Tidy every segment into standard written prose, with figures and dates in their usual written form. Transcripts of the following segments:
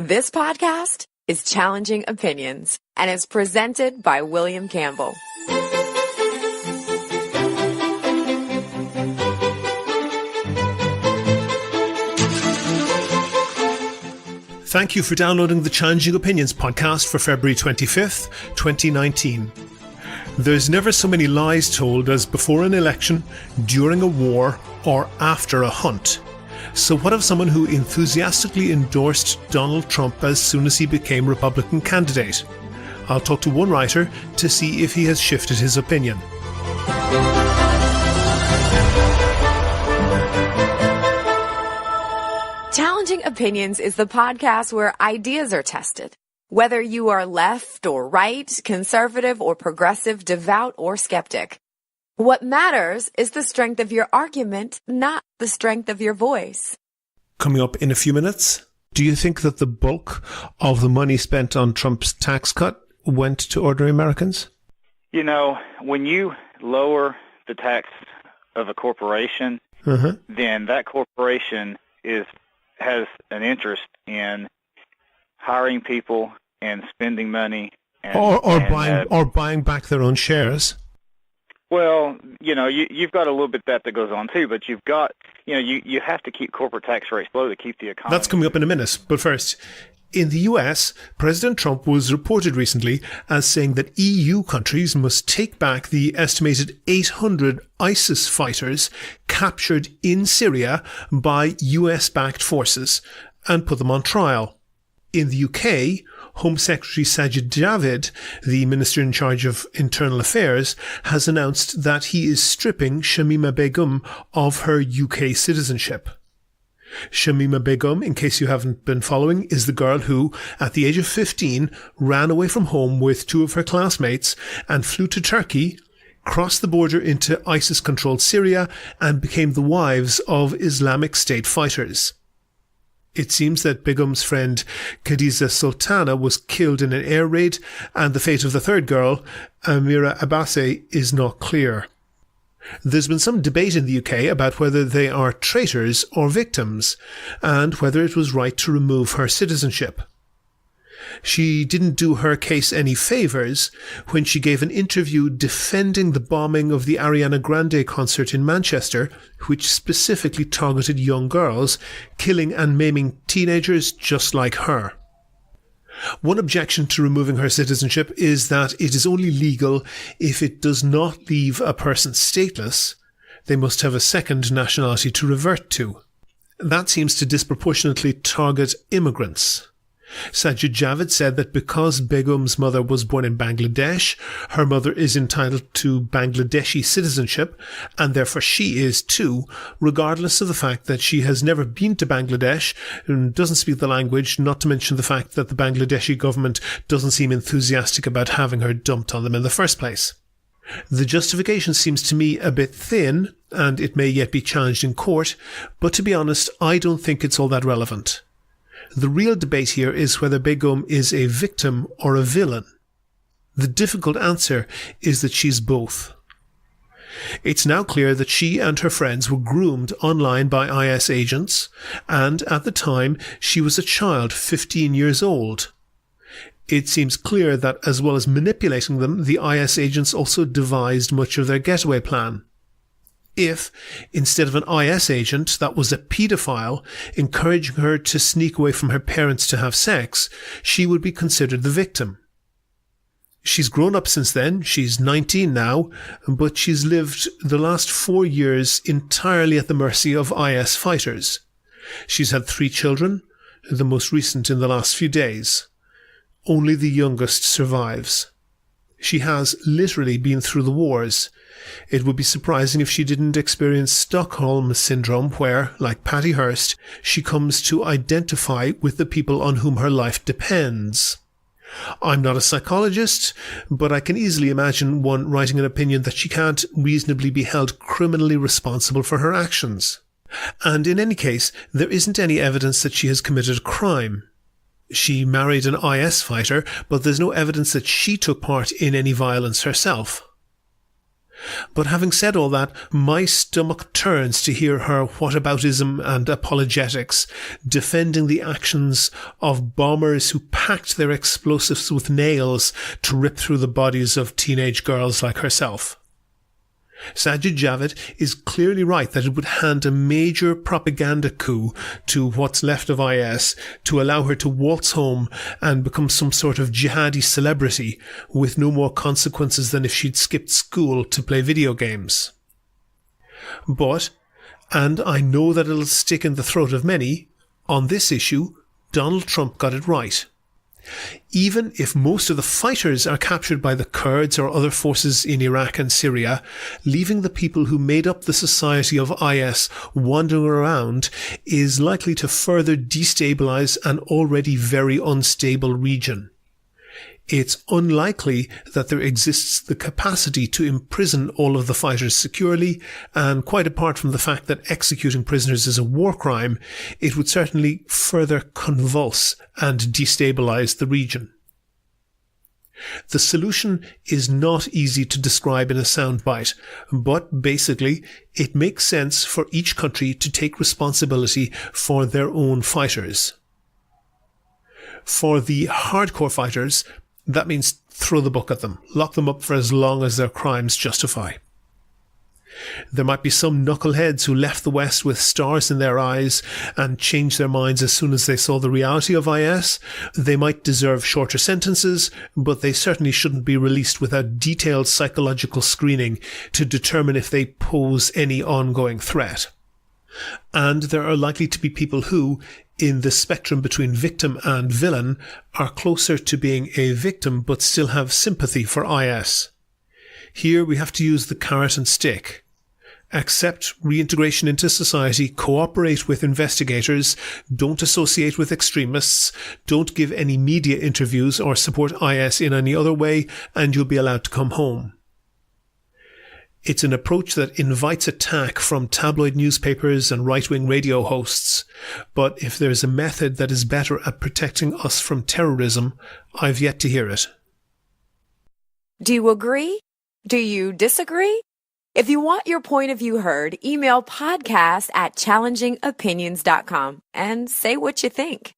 This podcast is Challenging Opinions and is presented by William Campbell. Thank you for downloading the Challenging Opinions podcast for February 25th, 2019. There's never so many lies told as before an election, during a war, or after a hunt. So what of someone who enthusiastically endorsed Donald Trump as soon as he became Republican candidate? I'll talk to one writer to see if he has shifted his opinion. Challenging Opinions is the podcast where ideas are tested. Whether you are left or right, conservative or progressive, devout or skeptic. What matters is the strength of your argument, not the strength of your voice. Coming up in a few minutes, do you think that the bulk of the money spent on Trump's tax cut went to ordinary Americans? You know, when you lower the tax of a corporation, then that corporation has an interest in hiring people and spending money, or buying back their own shares. Well, you know, you've got a little bit that goes on too, but you've got, you know, you have to keep corporate tax rates low to keep the economy. That's coming up in a minute. But first, in the US, President Trump was reported recently as saying that EU countries must take back the estimated 800 ISIS fighters captured in Syria by US-backed forces and put them on trial. In the UK, Home Secretary Sajid Javid, the Minister in charge of Internal Affairs, has announced that he is stripping Shamima Begum of her UK citizenship. Shamima Begum, in case you haven't been following, is the girl who, at the age of 15, ran away from home with two of her classmates and flew to Turkey, crossed the border into ISIS-controlled Syria, and became the wives of Islamic State fighters. It seems that Begum's friend Khadija Sultana was killed in an air raid, and the fate of the third girl, Amira Abbasi, is not clear. There's been some debate in the UK about whether they are traitors or victims, and whether it was right to remove her citizenship. She didn't do her case any favours when she gave an interview defending the bombing of the Ariana Grande concert in Manchester, which specifically targeted young girls, killing and maiming teenagers just like her. One objection to removing her citizenship is that it is only legal if it does not leave a person stateless. They must have a second nationality to revert to. That seems to disproportionately target immigrants. Sajid Javid said that because Begum's mother was born in Bangladesh, her mother is entitled to Bangladeshi citizenship, and therefore she is too, regardless of the fact that she has never been to Bangladesh and doesn't speak the language, not to mention the fact that the Bangladeshi government doesn't seem enthusiastic about having her dumped on them in the first place. The justification seems to me a bit thin, and it may yet be challenged in court, but to be honest, I don't think it's all that relevant. The real debate here is whether Begum is a victim or a villain. The difficult answer is that she's both. It's now clear that she and her friends were groomed online by IS agents, and at the time she was a child 15 years old. It seems clear that as well as manipulating them, the IS agents also devised much of their getaway plan. If, instead of an IS agent that was a paedophile, encouraging her to sneak away from her parents to have sex, she would be considered the victim. She's grown up since then, she's 19 now, but she's lived the last 4 years entirely at the mercy of IS fighters. She's had 3 children, the most recent in the last few days. Only the youngest survives. She has literally been through the wars. It would be surprising if she didn't experience Stockholm Syndrome where, like Patty Hearst, she comes to identify with the people on whom her life depends. I'm not a psychologist, but I can easily imagine one writing an opinion that she can't reasonably be held criminally responsible for her actions. And in any case, there isn't any evidence that she has committed a crime. She married an IS fighter, but there's no evidence that she took part in any violence herself. But having said all that, my stomach turns to hear her whataboutism and apologetics, defending the actions of bombers who packed their explosives with nails to rip through the bodies of teenage girls like herself. Sajid Javid is clearly right that it would hand a major propaganda coup to what's left of IS to allow her to waltz home and become some sort of jihadi celebrity with no more consequences than if she'd skipped school to play video games. But, and I know that it'll stick in the throat of many, on this issue, Donald Trump got it right. Even if most of the fighters are captured by the Kurds or other forces in Iraq and Syria, leaving the people who made up the society of IS wandering around is likely to further destabilize an already very unstable region. It's unlikely that there exists the capacity to imprison all of the fighters securely, and quite apart from the fact that executing prisoners is a war crime, it would certainly further convulse and destabilize the region. The solution is not easy to describe in a soundbite, but basically it makes sense for each country to take responsibility for their own fighters. For the hardcore fighters, that means throw the book at them, lock them up for as long as their crimes justify. There might be some knuckleheads who left the West with stars in their eyes and changed their minds as soon as they saw the reality of IS. They might deserve shorter sentences, but they certainly shouldn't be released without detailed psychological screening to determine if they pose any ongoing threat. And there are likely to be people who, in the spectrum between victim and villain, are closer to being a victim but still have sympathy for IS. Here we have to use the carrot and stick. Accept reintegration into society, cooperate with investigators, don't associate with extremists, don't give any media interviews or support IS in any other way, and you'll be allowed to come home. It's an approach that invites attack from tabloid newspapers and right-wing radio hosts. But if there's a method that is better at protecting us from terrorism, I've yet to hear it. Do you agree? Do you disagree? If you want your point of view heard, email podcast@challengingopinions.com and say what you think.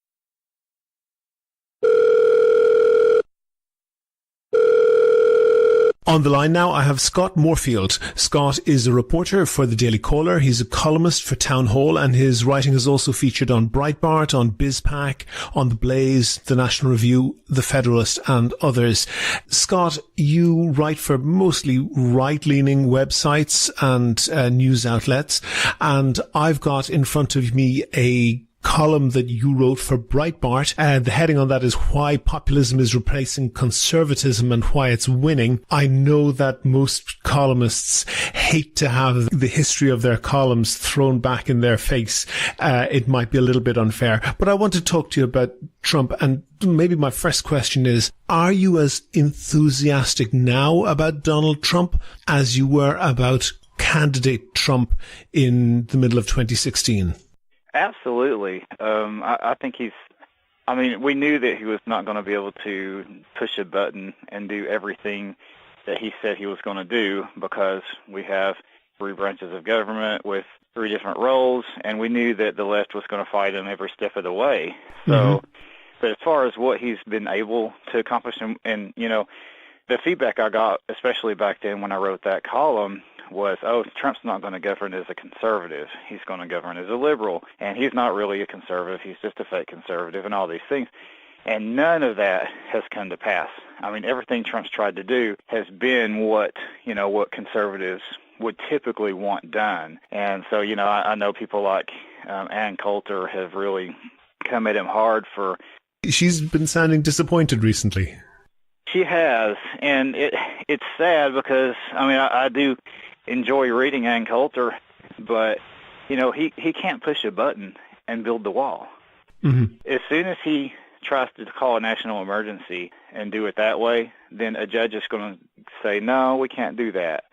On the line now, I have Scott Morefield. Scott is a reporter for the Daily Caller. He's a columnist for Town Hall, and his writing is also featured on Breitbart, on BizPac, on The Blaze, The National Review, The Federalist, and others. Scott, you write for mostly right-leaning websites and news outlets, and I've got in front of me a column that you wrote for Breitbart. The heading on that is Why Populism is Replacing Conservatism and Why It's Winning. I know that most columnists hate to have the history of their columns thrown back in their face. It might be a little bit unfair, but I want to talk to you about Trump. And maybe my first question is, are you as enthusiastic now about Donald Trump as you were about candidate Trump in the middle of 2016? Absolutely. I think we knew that he was not going to be able to push a button and do everything that he said he was going to do, because we have 3 branches of government with 3 different roles, and we knew that the left was going to fight him every step of the way. So, But as far as what he's been able to accomplish, and the feedback I got, especially back then when I wrote that column, was, Trump's not going to govern as a conservative. He's going to govern as a liberal. And he's not really a conservative. He's just a fake conservative and all these things. And none of that has come to pass. I mean, everything Trump's tried to do has been what conservatives would typically want done. And so, I know people like Ann Coulter have really come at him hard for... She's been sounding disappointed recently. She has. And it's sad because, I do enjoy reading Ann Coulter, but he can't push a button and build the wall. As soon as he tries to call a national emergency and do it that way, then a judge is going to say, no, we can't do that.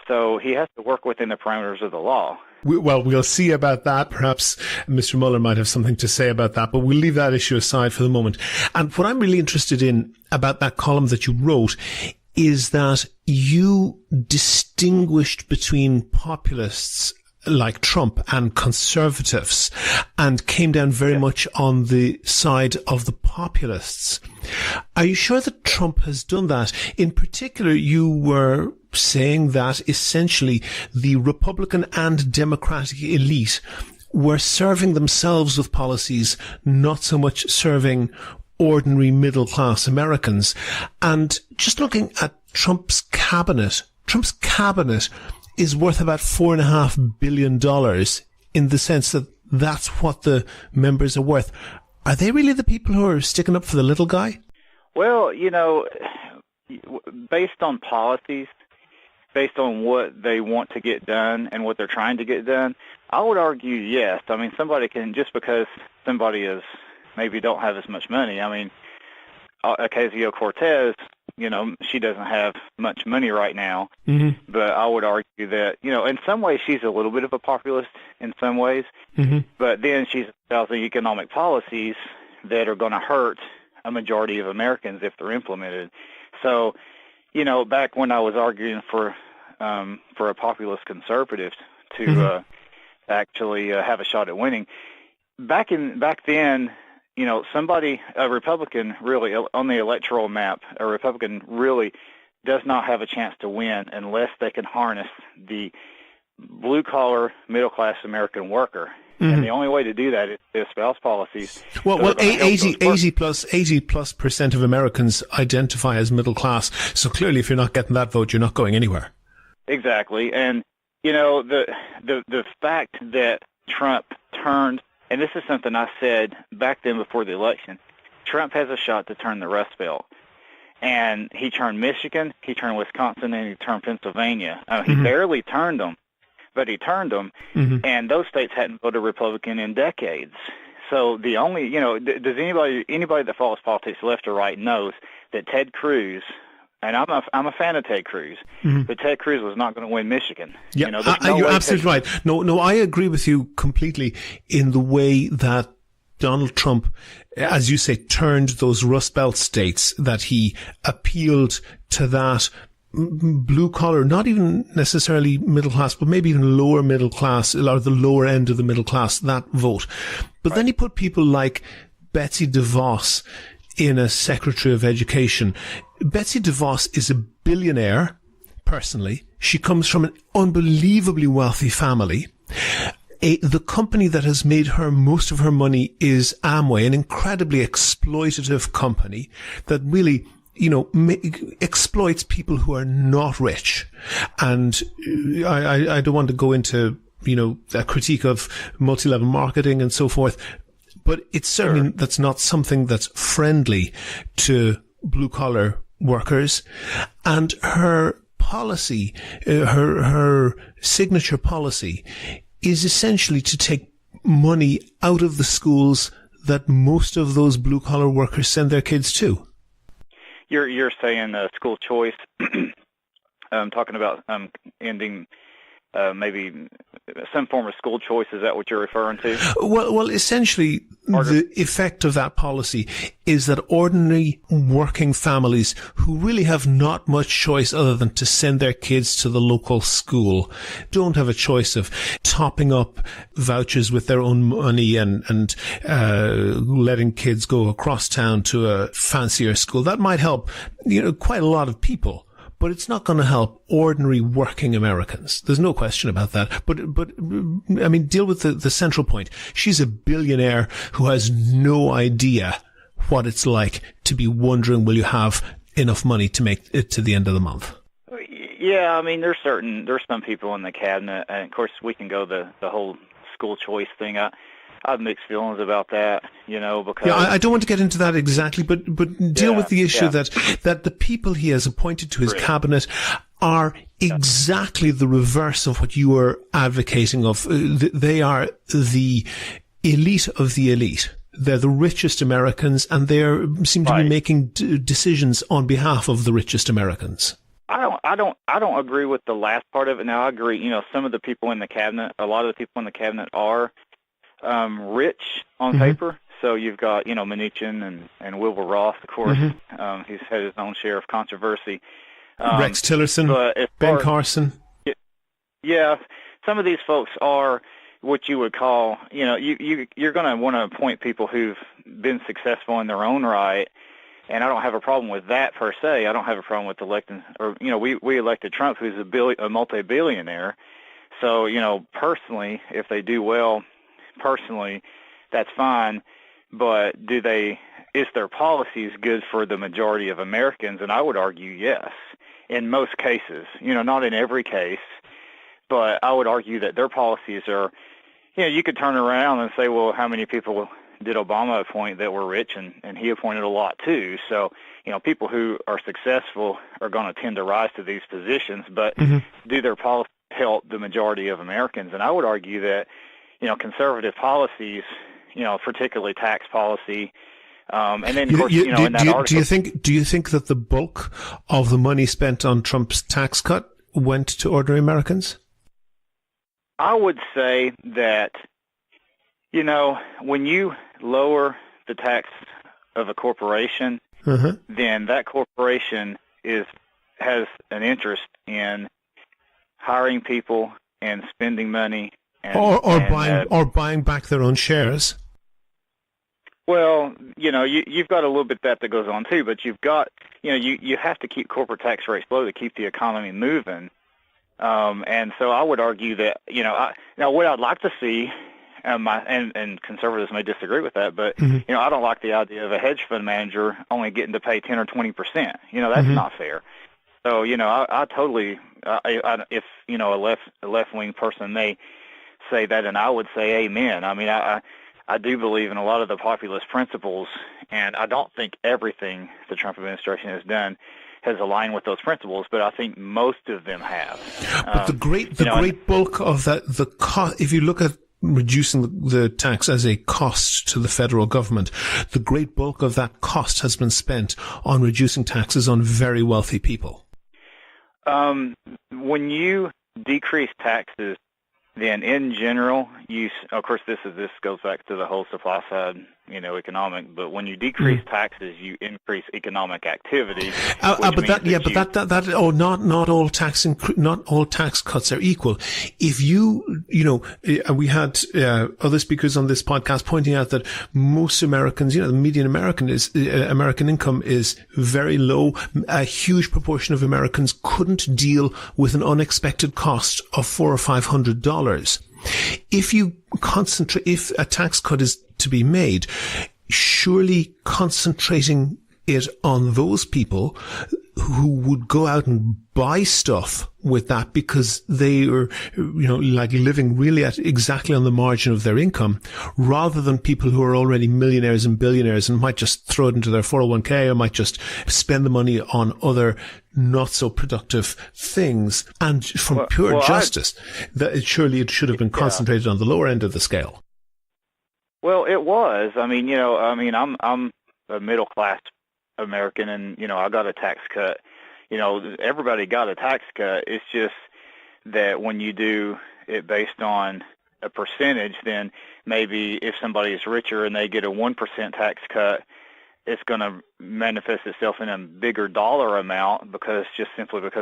So he has to work within the parameters of the law. We'll see about that. Perhaps Mr. Mueller might have something to say about that, but we'll leave that issue aside for the moment. And what I'm really interested in about that column that you wrote is that you distinguished between populists like Trump and conservatives and came down very much on the side of the populists. Are you sure that Trump has done that? In particular, you were saying that essentially the Republican and Democratic elite were serving themselves with policies, not so much serving ordinary middle-class Americans. And just looking at Trump's cabinet is worth about $4.5 billion in the sense that that's what the members are worth. Are they really the people who are sticking up for the little guy? Well, based on policies, based on what they want to get done and what they're trying to get done, I would argue yes. I mean, somebody can, just because somebody is maybe don't have as much money. I mean, Ocasio-Cortez, she doesn't have much money right now, but I would argue that, in some ways she's a little bit of a populist in some ways, but then she's espousing economic policies that are going to hurt a majority of Americans if they're implemented. So, back when I was arguing for a populist conservative to actually have a shot at winning, back then, a Republican really, on the electoral map, a Republican really does not have a chance to win unless they can harness the blue-collar, middle-class American worker. And the only way to do that is to espouse policies. Well, 80+% of Americans identify as middle class. So clearly, if you're not getting that vote, you're not going anywhere. Exactly. And, the fact that Trump turned, and this is something I said back then before the election, Trump has a shot to turn the Rust Belt. And he turned Michigan, he turned Wisconsin, and he turned Pennsylvania. He barely turned them, but he turned them, and those states hadn't voted Republican in decades. So the only, does anybody that follows politics left or right knows that Ted Cruz, and I'm a fan of Ted Cruz, but Ted Cruz was not going to win Michigan. Yeah, you're absolutely right. No, I agree with you completely in the way that Donald Trump, as you say, turned those Rust Belt states, that he appealed to that blue collar, not even necessarily middle class, but maybe even lower middle class, or the lower end of the middle class, that vote. But then he put people like Betsy DeVos in as Secretary of Education. Betsy DeVos is a billionaire, personally. She comes from an unbelievably wealthy family. The company that has made her most of her money is Amway, an incredibly exploitative company that really, exploits people who are not rich. And I don't want to go into, a critique of multi-level marketing and so forth, but it's certainly that's not something that's friendly to blue-collar workers. And her policy, her signature policy, is essentially to take money out of the schools that most of those blue-collar workers send their kids to. You're saying school choice. Talking about ending maybe some form of school choice. Is that what you're referring to? Well, essentially, the effect of that policy is that ordinary working families who really have not much choice other than to send their kids to the local school don't have a choice of topping up vouchers with their own money and letting kids go across town to a fancier school. That might help, quite a lot of people. But it's not going to help ordinary working Americans. There's no question about that. But I mean, deal with the central point. She's a billionaire who has no idea what it's like to be wondering, will you have enough money to make it to the end of the month? Yeah, I mean, there's some people in the cabinet, and of course we can go the whole school choice thing. I have mixed feelings about that, because... Yeah, I don't want to get into that exactly, but deal with the issue that the people he has appointed to his cabinet are exactly the reverse of what you are advocating of. They are the elite of the elite. They're the richest Americans, and they seem to be making decisions on behalf of the richest Americans. I don't agree with the last part of it. Now, I agree, some of the people in the cabinet, a lot of the people in the cabinet are rich on paper. So you've got, Mnuchin and Wilbur Ross, of course. He's had his own share of controversy. Rex Tillerson, Ben Carson. Yeah, some of these folks are what you would call, you're going to want to appoint people who've been successful in their own right, and I don't have a problem with that per se. I don't have a problem with electing, or we elected Trump, who's a multi-billionaire. So personally, if they do well, personally, that's fine. But is their policies good for the majority of Americans? And I would argue yes, in most cases. Not in every case. But I would argue that their policies are, you could turn around and say, well, how many people did Obama appoint that were rich? And he appointed a lot too. So, people who are successful are going to tend to rise to these positions. But do their policies help the majority of Americans? And I would argue that, conservative policies, particularly tax policy, and then of course, in that article. Do you think that the bulk of the money spent on Trump's tax cut went to ordinary Americans? I would say that, when you lower the tax of a corporation, then that corporation has an interest in hiring people and spending money, or buying back their own shares. Well, you've got a little bit that goes on too, but you've got, you have to keep corporate tax rates low to keep the economy moving. And so I would argue that, now what I'd like to see, and conservatives may disagree with that, but, I don't like the idea of a hedge fund manager only getting to pay 10 or 20%. That's not fair. So, I totally, if, a left-wing person may say that, and I would say amen. I mean, I do believe in a lot of the populist principles, and I don't think everything the Trump administration has done has aligned with those principles, but I think most of them have. But the great bulk of that, if you look at reducing the tax as a cost to the federal government, the great bulk of that cost has been spent on reducing taxes on very wealthy people. When you decrease taxes, then in general, of course, this goes back to the whole supply side, economic. But when you decrease taxes, you increase economic activity. Not all tax cuts are equal. If we had other speakers on this podcast pointing out that most Americans, the median American income is very low. A huge proportion of Americans couldn't deal with an unexpected cost of $400 or $500. If a tax cut is to be made, surely concentrating it on those people who would go out and buy stuff with that because they are, living really at exactly on the margin of their income, rather than people who are already millionaires and billionaires and might just throw it into their 401k or might just spend the money on other not so productive things. And from pure justice, it should have been concentrated on the lower end of the scale. Well, it was. I'm a middle class American, and I got a tax cut. Everybody got a tax cut. It's just that when you do it based on a percentage, then maybe if somebody is richer and they get a 1% tax cut, it's going to manifest itself in a bigger dollar amount because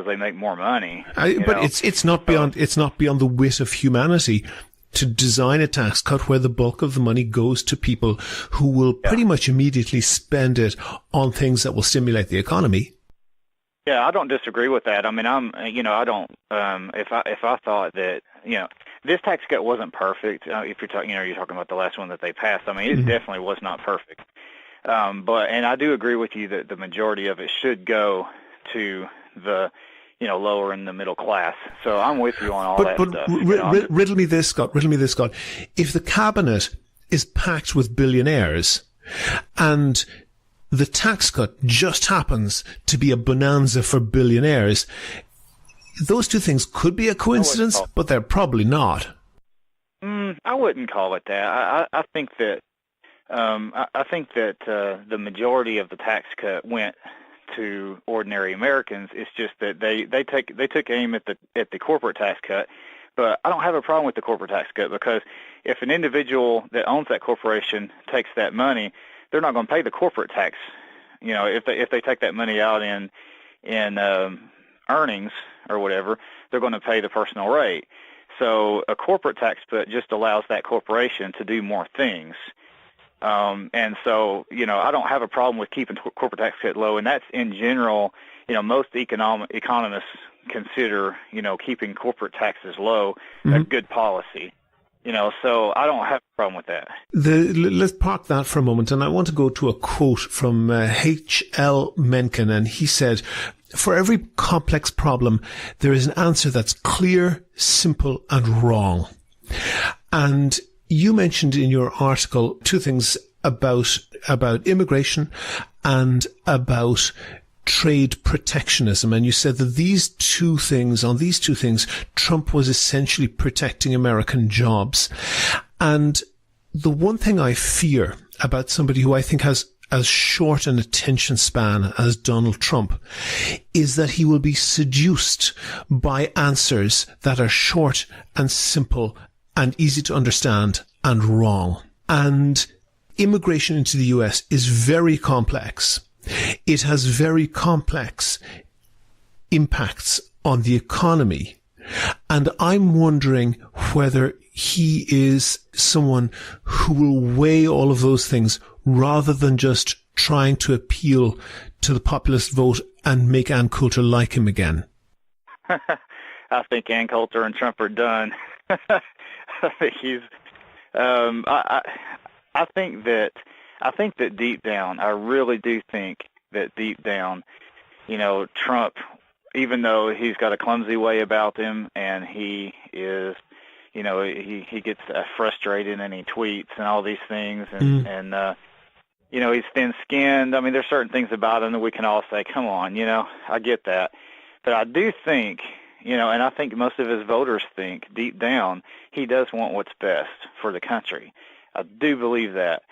they make more money. But it's not beyond the wit of humanity to design a tax cut where the bulk of the money goes to people who will pretty much immediately spend it on things that will stimulate the economy. Yeah, I don't disagree with that. I mean, I don't. If I thought that, this tax cut wasn't perfect. If you're talking, you're talking about the last one that they passed. I mean, it definitely was not perfect. And I do agree with you that the majority of it should go to the lower in the middle class. So I'm with you on all that stuff. Riddle me this, Scott. If the cabinet is packed with billionaires and the tax cut just happens to be a bonanza for billionaires, those two things could be a coincidence, but they're probably not. I wouldn't call it that. I think that the majority of the tax cut went to ordinary Americans. It's just that they took aim at the corporate tax cut. But I don't have a problem with the corporate tax cut, because if an individual that owns that corporation takes that money, they're not going to pay the corporate tax. If they take that money out in earnings or whatever, they're going to pay the personal rate. So a corporate tax cut just allows that corporation to do more things. And so, I don't have a problem with keeping corporate tax cut low, and that's in general, most economists consider, keeping corporate taxes low a good policy. So I don't have a problem with that. Let's park that for a moment, and I want to go to a quote from H.L. Mencken, and he said, "For every complex problem, there is an answer that's clear, simple, and wrong." And you mentioned in your article two things about immigration and about trade protectionism, and you said that on these two things, Trump was essentially protecting American jobs. And the one thing I fear about somebody who I think has as short an attention span as Donald Trump is that he will be seduced by answers that are short and simple and easy to understand and wrong. And immigration into the US is very complex. It has very complex impacts on the economy. And I'm wondering whether he is someone who will weigh all of those things rather than just trying to appeal to the populist vote and make Ann Coulter like him again. I think Ann Coulter and Trump are done. I think he's. I think that deep down, I really do think that deep down, Trump, even though he's got a clumsy way about him and he is, he gets frustrated and he tweets and all these things and he's thin-skinned. I mean, there's certain things about him that we can all say, come on, I get that. But I do think, and I think most of his voters think deep down, he does want what's best for the country. I do believe that.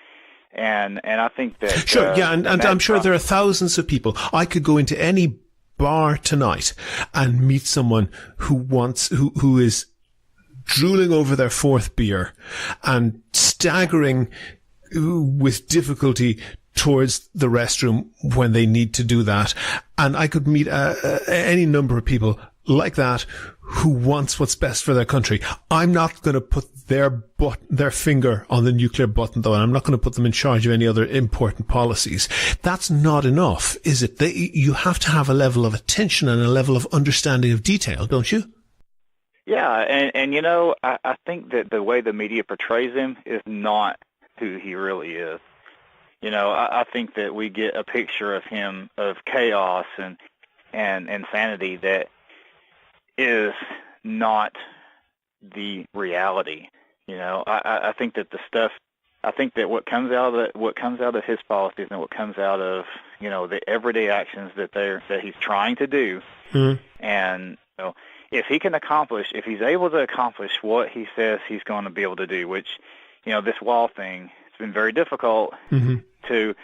And I think that... Sure, yeah, and I'm sure there are thousands of people. I could go into any bar tonight and meet someone who is drooling over their fourth beer and staggering with difficulty towards the restroom when they need to do that. And I could meet any number of people like that who wants what's best for their country. I'm not going to put their finger on the nuclear button, though, and I'm not going to put them in charge of any other important policies. That's not enough, is it? You have to have a level of attention and a level of understanding of detail, don't you? Yeah, and I think that the way the media portrays him is not who he really is. I think that we get a picture of him of chaos and insanity that is not the reality. I think that what comes out of his policies and what comes out of the everyday actions that he's trying to do, and if he's able to accomplish what he says he's going to be able to do, which this wall thing, it's been very difficult to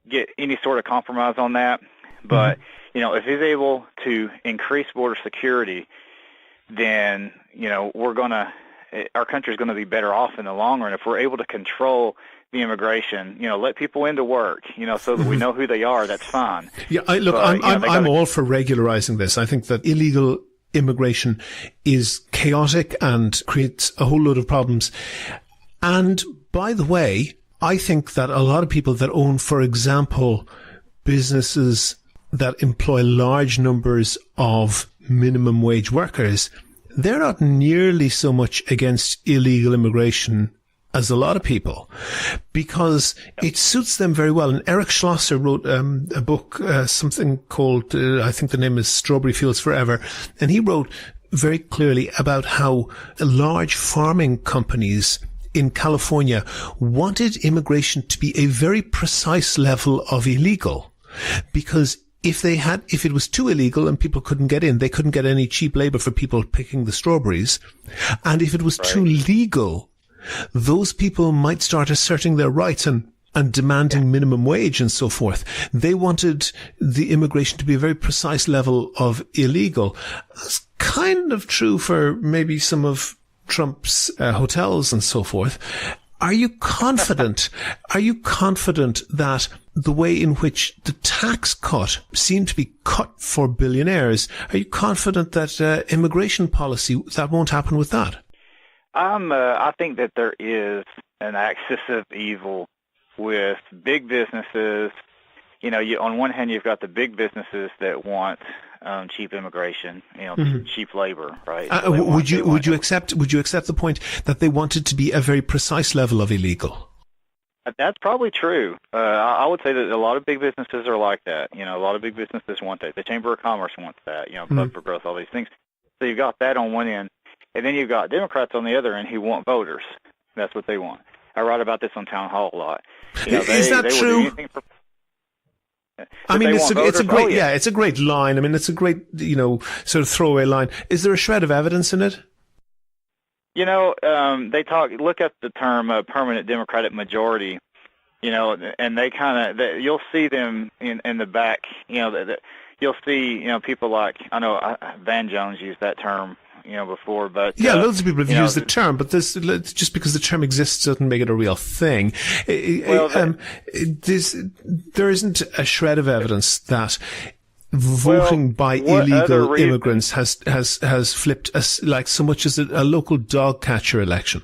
get any sort of compromise on that, but if he's able to increase border security, then our country is going to be better off in the long run if we're able to control the immigration. Let people into work. So that we know who they are. That's fine. Yeah, I'm all for regularizing this. I think that illegal immigration is chaotic and creates a whole load of problems. And by the way, I think that a lot of people that own, for example, businesses that employ large numbers of minimum wage workers, they're not nearly so much against illegal immigration as a lot of people, because it suits them very well. And Eric Schlosser wrote a book, something called, I think the name is Strawberry Fields Forever, and he wrote very clearly about how large farming companies in California wanted immigration to be a very precise level of illegal, because if it was too illegal and people couldn't get in, they couldn't get any cheap labor for people picking the strawberries. And if it was too legal, those people might start asserting their rights and demanding minimum wage and so forth. They wanted the immigration to be a very precise level of illegal. That's kind of true for maybe some of Trump's hotels and so forth. Are you confident that the way in which the tax cut seemed to be cut for billionaires. Are you confident that immigration policy, that won't happen with that? I think that there is an axis of evil with big businesses. You know, on one hand, you've got the big businesses that want cheap immigration, cheap labor, right? Would you accept the point that they want it to be a very precise level of illegal? That's probably true. I would say that a lot of big businesses are like that. You know, a lot of big businesses want that. The Chamber of Commerce wants that. You know, Club for Growth, all these things. So you've got that on one end, and then you've got Democrats on the other end who want voters. That's what they want. I write about this on Town Hall a lot. You know, is that true? I mean, it's a great, it's a great line. I mean, it's a great, sort of throwaway line. Is there a shred of evidence in it? You know, look at the term permanent Democratic majority, and they you'll see them in the back, you'll see, people like, I know Van Jones used that term, before, but... Yeah, loads of people have used the term, but this, just because the term exists doesn't make it a real thing. There isn't a shred of evidence that voting by illegal immigrants has flipped like so much as a local dog catcher election.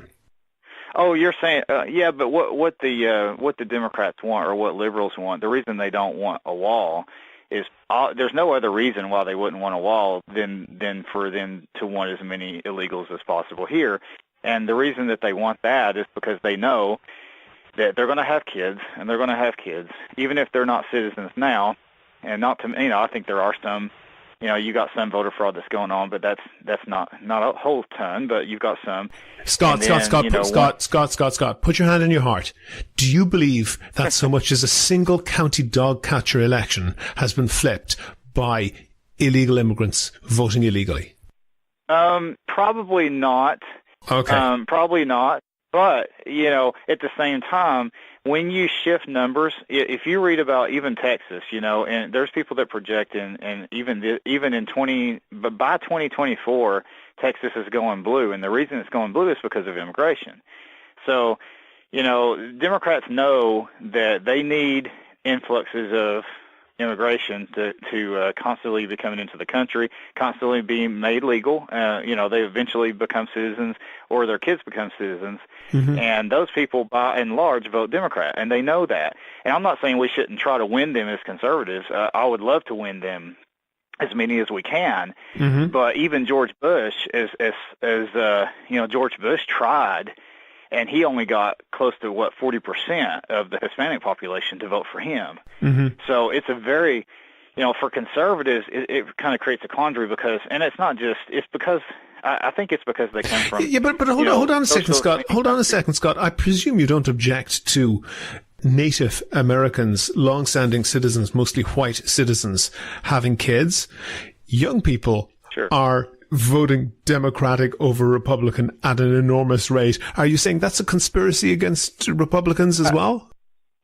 Oh, you're saying, yeah, but what the Democrats want, or what liberals want, the reason they don't want a wall is there's no other reason why they wouldn't want a wall than for them to want as many illegals as possible here. And the reason that they want that is because they know that they're going to have kids, and they're going to have kids, even if they're not citizens now. And not to, I think there are some, you got some voter fraud that's going on, but that's not a whole ton, but you've got some. Scott, put your hand in your heart. Do you believe that so much as a single county dog catcher election has been flipped by illegal immigrants voting illegally? Probably not. Okay. Probably not. But, at the same time, when you shift numbers, if you read about even Texas, and there's people that project and even by 2024, Texas is going blue. And the reason it's going blue is because of immigration. So, Democrats know that they need influxes of immigration to constantly be coming into the country, constantly being made legal. They eventually become citizens, or their kids become citizens. Mm-hmm. And those people, by and large, vote Democrat, and they know that. And I'm not saying we shouldn't try to win them as conservatives. I would love to win them as many as we can. Mm-hmm. But even George Bush, as George Bush tried, and he only got close to 40% of the Hispanic population to vote for him. Mm-hmm. So it's a very, for conservatives, it kind of creates a quandary because I think it's because they come from. Yeah, but hold on a second, Scott. Hold on a second, Scott. I presume you don't object to Native Americans, long-standing citizens, mostly white citizens, having kids. Young people are voting Democratic over Republican at an enormous rate. Are you saying that's a conspiracy against Republicans as well?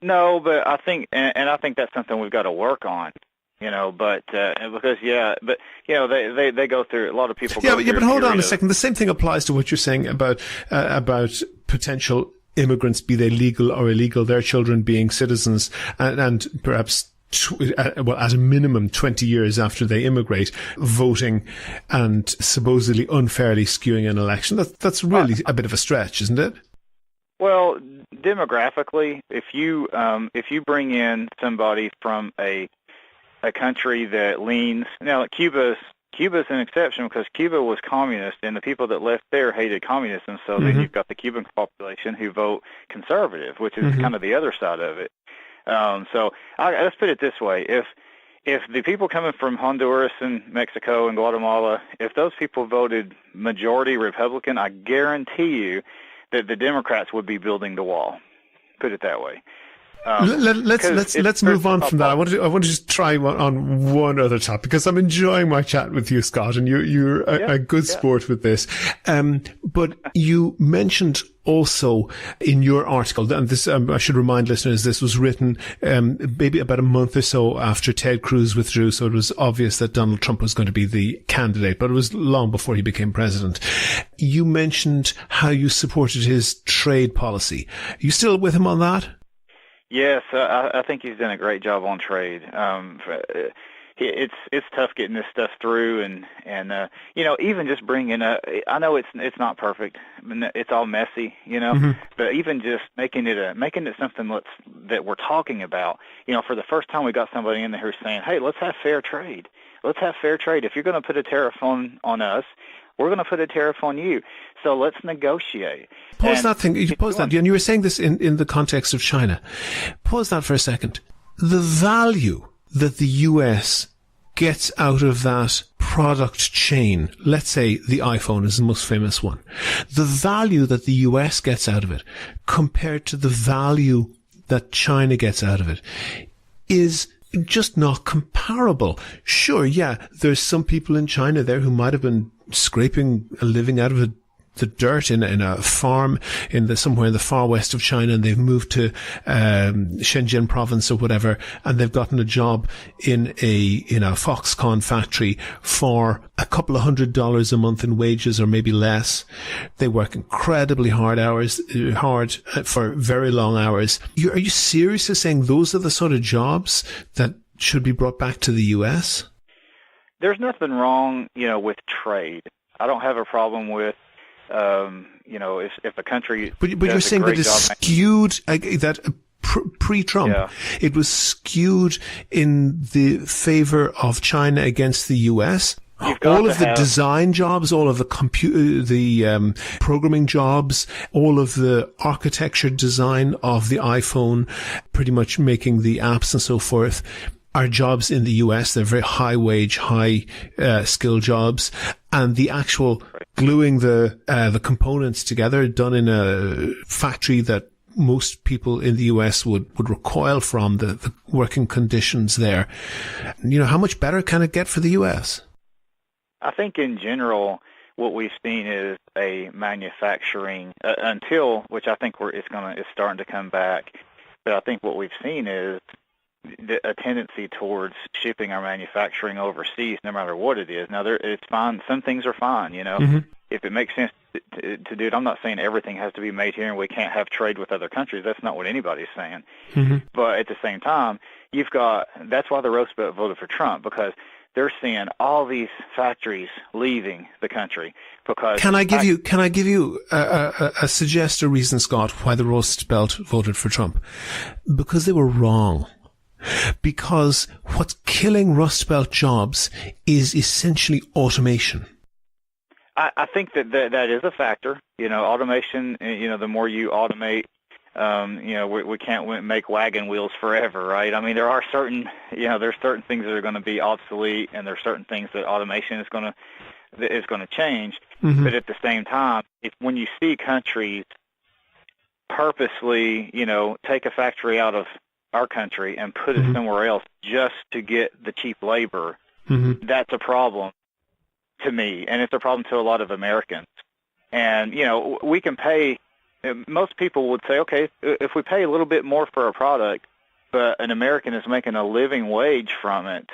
No, but I think, and I think that's something we've got to work on. But because they go through, a lot of people. But hold on a second. The same thing applies to what you're saying about potential immigrants, be they legal or illegal, their children being citizens, and perhaps at a minimum 20 years after they immigrate, voting and supposedly unfairly skewing an election. That's really a bit of a stretch, isn't it? Well, demographically, if you bring in somebody from a country that leans, now Cuba's an exception because Cuba was communist, and the people that left there hated communism. So then you've got the Cuban population who vote conservative, which is kind of the other side of it. So let's put it this way: if the people coming from Honduras and Mexico and Guatemala, if those people voted majority Republican, I guarantee you that the Democrats would be building the wall. Put it that way. Let's move on from that. I want to just try on one other topic because I'm enjoying my chat with you, Scott, and you're a good sport with this. But you mentioned also in your article, and this I should remind listeners, this was written maybe about a month or so after Ted Cruz withdrew, so it was obvious that Donald Trump was going to be the candidate, but it was long before he became president. You mentioned how you supported his trade policy. Are you still with him on that? Yes, I think he's done a great job on trade. It's tough getting this stuff through, and even just bringing up. I know it's not perfect. I mean, it's all messy, but even just making it something that we're talking about. For the first time, we got somebody in there who's saying, "Hey, let's have fair trade. Let's have fair trade. If you're going to put a tariff on us, we're going to put a tariff on you. So let's negotiate." Pause that thing. You pause that. And you were saying this in the context of China. Pause that for a second. The value that the US gets out of that product chain, let's say the iPhone is the most famous one, the value that the US gets out of it compared to the value that China gets out of it is just not comparable. Sure, yeah, there's some people in China there who might have been scraping a living out of the dirt in a farm somewhere in the far west of China, and they've moved to Shenzhen province or whatever, and they've gotten a job in a Foxconn factory for a couple of $100 a month in wages, or maybe less. They work incredibly hard for very long hours. Are you seriously saying those are the sort of jobs that should be brought back to the US? There's nothing wrong, with trade. I don't have a problem with if a country. But you're saying that it's skewed, that pre-Trump, yeah. It was skewed in the favor of China against the US. All of the design jobs, all of the programming jobs, all of the architecture design of the iPhone, pretty much making the apps and so forth, are jobs in the US. They're very high wage, high skill jobs, and the actual gluing the components together, done in a factory that most people in the US would recoil from, the working conditions there. How much better can it get for the US? I think in general, what we've seen is a manufacturing which I think it's starting to come back. But I think what we've seen is a tendency towards shipping our manufacturing overseas, no matter what it is. Now, it's fine. Some things are fine, Mm-hmm. If it makes sense to do it. I'm not saying everything has to be made here and we can't have trade with other countries. That's not what anybody's saying. Mm-hmm. But at the same time, that's why the Rust Belt voted for Trump, because they're seeing all these factories leaving the country. Because Can I give you suggest a reason, Scott, why the Rust Belt voted for Trump? Because they were wrong. Because what's killing Rust Belt jobs is essentially automation. I think that is a factor. Automation, the more you automate, we can't make wagon wheels forever, right? I mean, there are there's certain things that are going to be obsolete, and there's certain things that automation is going to change. Mm-hmm. But at the same time, when you see countries purposely, take a factory out of our country and put it somewhere else just to get the cheap labor, that's a problem to me, and it's a problem to a lot of Americans. And, we can pay, most people would say, okay, if we pay a little bit more for a product, but an American is making a living wage from it,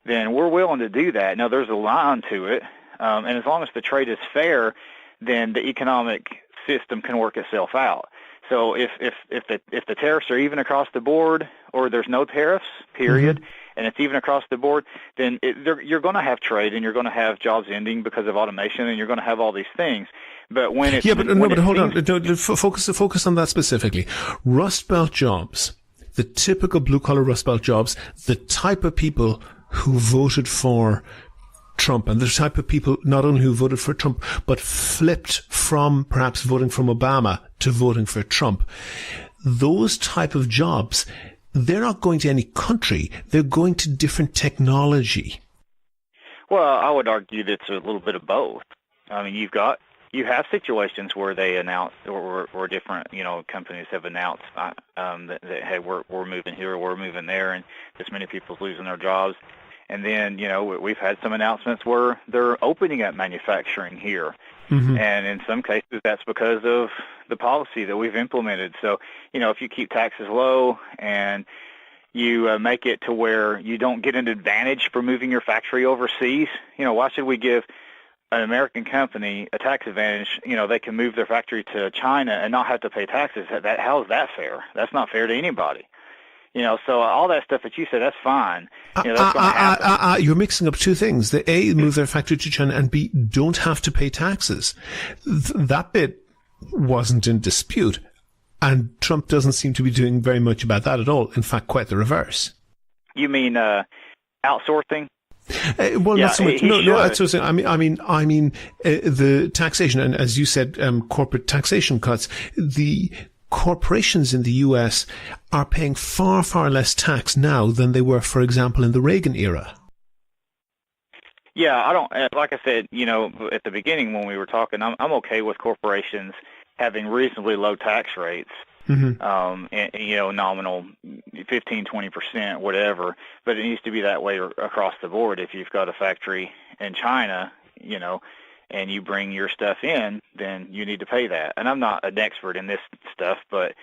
then we're willing to do that. Now, there's a line to it, and as long as the trade is fair, then the economic system can work itself out. So if the tariffs are even across the board, or there's no tariffs, period, and it's even across the board, then you're going to have trade, and you're going to have jobs ending because of automation, and you're going to have all these things. But when it's hold on, focus on that specifically. Rust Belt jobs, the typical blue collar Rust Belt jobs, the type of people who voted for Trump, and the type of people not only who voted for Trump, but flipped from perhaps voting from Obama to voting for Trump. Those type of jobs, they're not going to any country. They're going to different technology. Well, I would argue that it's a little bit of both. I mean, you have situations where they announce, or different, companies have announced that hey, we're moving here, or we're moving there, and this many people's losing their jobs. And then, we've had some announcements where they're opening up manufacturing here. Mm-hmm. And in some cases, that's because of the policy that we've implemented. So, if you keep taxes low and you make it to where you don't get an advantage for moving your factory overseas, why should we give an American company a tax advantage, they can move their factory to China and not have to pay taxes. How is that fair? That's not fair to anybody. So all that stuff that you said, that's fine. That's going to happen. You're mixing up two things. The A, move their factory to China, and B, don't have to pay taxes. That bit wasn't in dispute. And Trump doesn't seem to be doing very much about that at all. In fact, quite the reverse. You mean outsourcing? Well, not so much. No, outsourcing. I mean, the taxation, and as you said, corporate taxation cuts. The corporations in the U.S. are paying far, far less tax now than they were, for example, in the Reagan era. Yeah, I don't. Like I said, at the beginning when we were talking, I'm okay with corporations having reasonably low tax rates. Mm-hmm. And, nominal 15-20%, whatever. But it needs to be that way across the board. If you've got a factory in China, and you bring your stuff in, then you need to pay that. And I'm not an expert in this stuff, but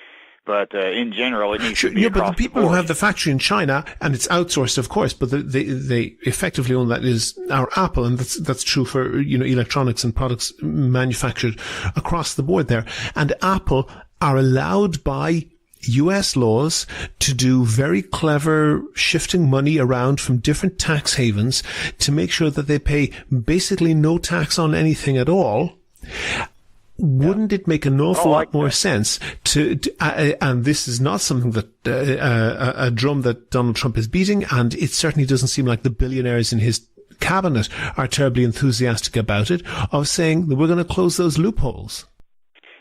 in general, it needs to be across the board. But the people who have the factory in China, and it's outsourced, of course, but they effectively own that is our Apple, and that's true for electronics and products manufactured across the board there. And Apple are allowed by US laws to do very clever shifting money around from different tax havens to make sure that they pay basically no tax on anything at all. Wouldn't it make an awful lot more sense to and this is not something that a drum that Donald Trump is beating, and it certainly doesn't seem like the billionaires in his cabinet are terribly enthusiastic about it, of saying that we're going to close those loopholes.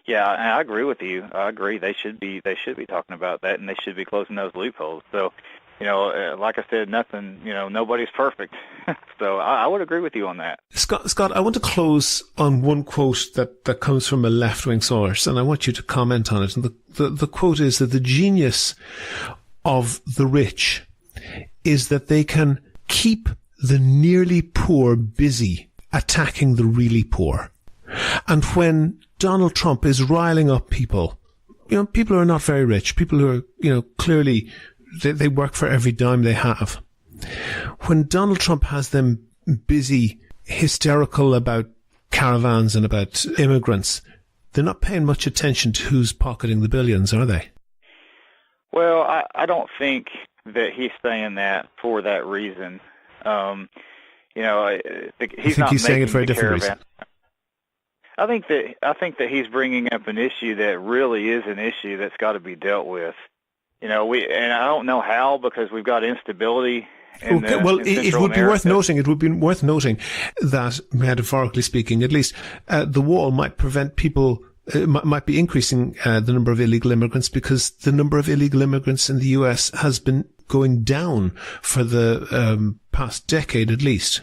Yeah, I agree with you. I agree. They should be talking about that, and they should be closing those loopholes. So, like I said, nobody's perfect. So I would agree with you on that. Scott, I want to close on one quote that comes from a left-wing source, and I want you to comment on it. And the quote is that the genius of the rich is that they can keep the nearly poor busy attacking the really poor. And when Donald Trump is riling up people, people who are not very rich, people who are, clearly they work for every dime they have. When Donald Trump has them busy, hysterical about caravans and about immigrants, they're not paying much attention to who's pocketing the billions, are they? Well, I don't think that he's saying that for that reason. He's not saying it for a different reason. I think that he's bringing up an issue that really is an issue that's got to be dealt with. And I don't know how, because we've got instability. It would be worth noting. It would be worth noting that, metaphorically speaking, at least, the wall might prevent people. Might be increasing the number of illegal immigrants, because the number of illegal immigrants in the U.S. has been going down for the past decade at least.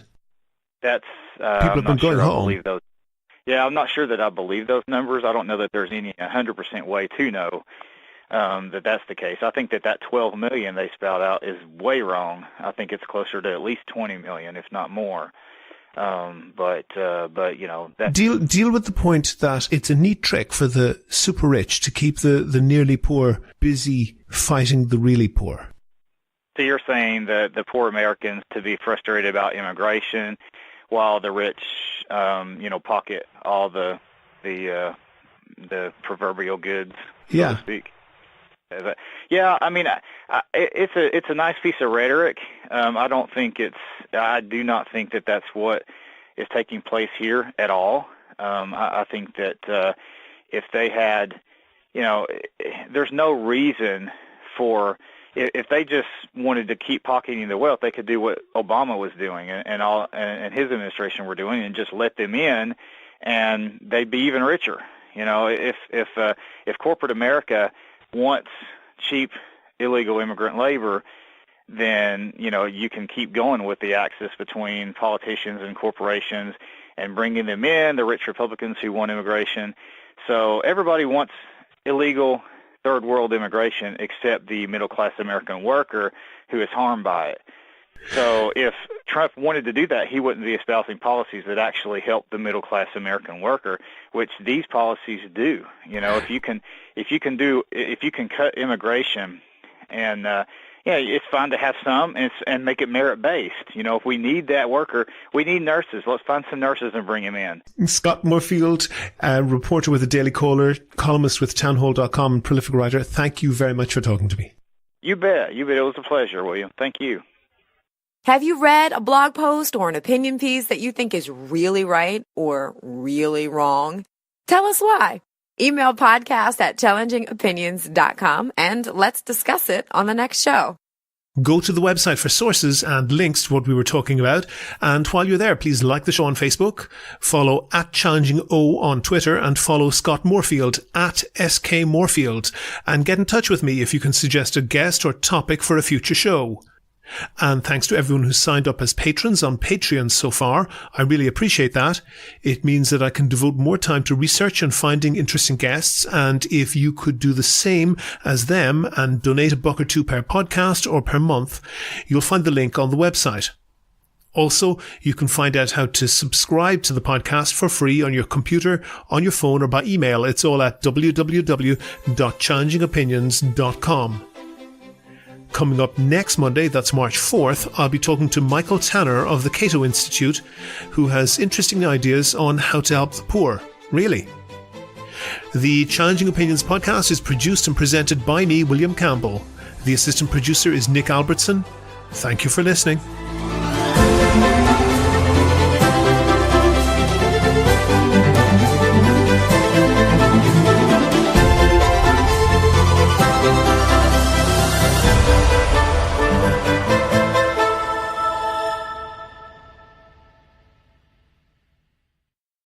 That's people have been going home. Yeah, I'm not sure that I believe those numbers. I don't know that there's any 100% way to know that that's the case. I think that 12 million they spout out is way wrong. I think it's closer to at least 20 million, if not more. But that deal with the point that it's a neat trick for the super rich to keep the nearly poor busy fighting the really poor. So you're saying that the poor Americans to be frustrated about immigration, while the rich, pocket all the proverbial goods, so to speak. Yeah, I mean, it's a nice piece of rhetoric. I do not think that that's what is taking place here at all. I think that if they had, there's no reason for. If they just wanted to keep pocketing the wealth, they could do what Obama was doing and his administration were doing, and just let them in, and they'd be even richer. If corporate America wants cheap illegal immigrant labor, then you can keep going with the axis between politicians and corporations and bringing them in. The rich Republicans who want immigration, so everybody wants illegal third world immigration except the middle-class American worker who is harmed by it. So if Trump wanted to do that, he wouldn't be espousing policies that actually help the middle-class American worker, which these policies do. If you can cut immigration and Yeah, it's fine to have some and make it merit-based. If we need that worker, we need nurses. Let's find some nurses and bring them in. Scott Morefield, reporter with the Daily Caller, columnist with townhall.com, and prolific writer, thank you very much for talking to me. You bet. It was a pleasure, William. Thank you. Have you read a blog post or an opinion piece that you think is really right or really wrong? Tell us why. Email podcast@challengingopinions.com and let's discuss it on the next show. Go to the website for sources and links to what we were talking about. And while you're there, please like the show on Facebook, follow @ChallengingO on Twitter, and follow Scott Morefield @SKMorefield. And get in touch with me if you can suggest a guest or topic for a future show. And thanks to everyone who's signed up as patrons on Patreon so far. I really appreciate that. It means that I can devote more time to research and finding interesting guests. And if you could do the same as them and donate $1 or $2 per podcast or per month, you'll find the link on the website. Also, you can find out how to subscribe to the podcast for free on your computer, on your phone, or by email. It's all at www.challengingopinions.com. Coming up next Monday, that's March 4th, I'll be talking to Michael Tanner of the Cato Institute, who has interesting ideas on how to help the poor. Really. The Challenging Opinions podcast is produced and presented by me, William Campbell. The assistant producer is Nick Albertson. Thank you for listening.